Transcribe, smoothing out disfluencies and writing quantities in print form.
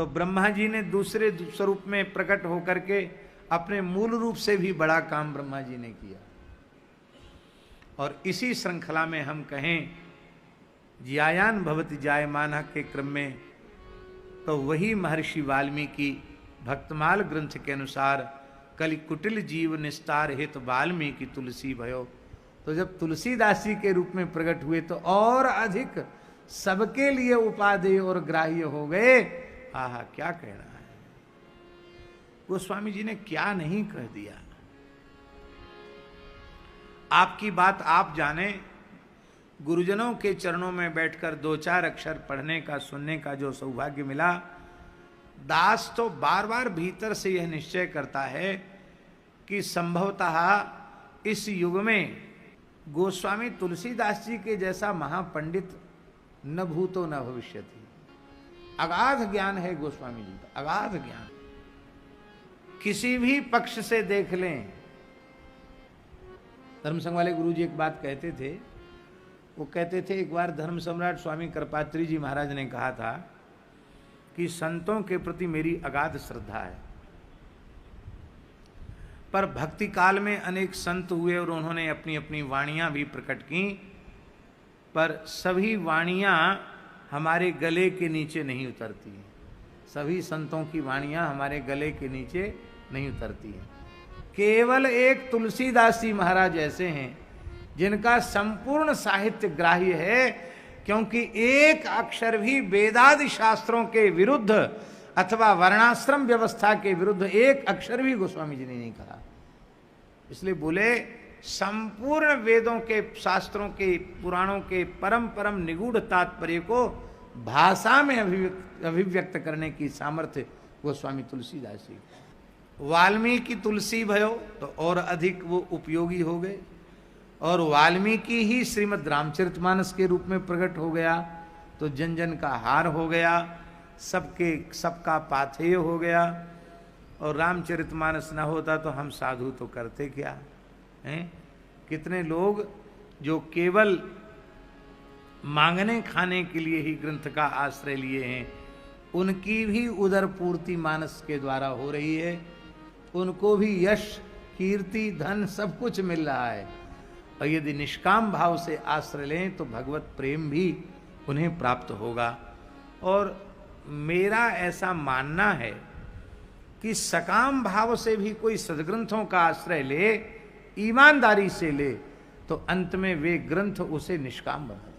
तो ब्रह्मा जी ने दूसरे स्वरूप में प्रकट होकर के अपने मूल रूप से भी बड़ा काम ब्रह्मा जी ने किया। और इसी श्रृंखला में हम कहें ज्यायान भवति जायमानः के क्रम में तो वही महर्षि वाल्मीकि भक्तमाल ग्रंथ के अनुसार कलि कुटिल जीव निस्तार हित वाल्मीकि तुलसी भयो। तो जब तुलसीदास जी के रूप में प्रकट हुए तो और अधिक सबके लिए उपादेय और ग्राह्य हो गए। आहा, क्या कहना है, गोस्वामी जी ने क्या नहीं कह दिया। आपकी बात आप जाने, गुरुजनों के चरणों में बैठकर दो चार अक्षर पढ़ने का सुनने का जो सौभाग्य मिला, दास तो बार बार भीतर से यह निश्चय करता है कि संभवतः इस युग में गोस्वामी तुलसीदास जी के जैसा महापंडित न भूतो न भविष्यति। अगाध ज्ञान है गोस्वामी जी का, अगाध ज्ञान। किसी भी पक्ष से देख लें। धर्म संघ वाले गुरु जी एक बात कहते थे, वो कहते थे एक बार धर्म सम्राट स्वामी कृपात्री जी महाराज ने कहा था कि संतों के प्रति मेरी अगाध श्रद्धा है, पर भक्ति काल में अनेक संत हुए और उन्होंने अपनी अपनी वाणियां भी प्रकट की, पर सभी वाणियां हमारे गले के नीचे नहीं उतरती हैं। सभी संतों की वाणियां हमारे गले के नीचे नहीं उतरती हैं। केवल एक तुलसीदास जी महाराज ऐसे हैं जिनका संपूर्ण साहित्य ग्राह्य है, क्योंकि एक अक्षर भी वेदादि शास्त्रों के विरुद्ध अथवा वर्णाश्रम व्यवस्था के विरुद्ध एक अक्षर भी गोस्वामी जी ने नहीं कहा। इसलिए बोले संपूर्ण वेदों के शास्त्रों के पुराणों के परम परम निगूढ़ तात्पर्य को भाषा में अभिव्यक्त करने की सामर्थ्य गोस्वामी तुलसीदास जी। वाल्मीकि तुलसी भयो तो और अधिक वो उपयोगी हो गए, और वाल्मीकि ही श्रीमद् रामचरितमानस के रूप में प्रकट हो गया तो जन जन का हार हो गया, सबका पाथेय हो गया। और रामचरितमानस न होता तो हम साधु तो करते क्या हैं। कितने लोग जो केवल मांगने खाने के लिए ही ग्रंथ का आश्रय लिए हैं, उनकी भी उदर पूर्ति मानस के द्वारा हो रही है। उनको भी यश कीर्ति धन सब कुछ मिल रहा है, और यदि निष्काम भाव से आश्रय लें तो भगवत प्रेम भी उन्हें प्राप्त होगा। और मेरा ऐसा मानना है कि सकाम भाव से भी कोई सद्ग्रंथों का आश्रय ले, ईमानदारी से ले, तो अंत में वे ग्रंथ उसे निष्काम बना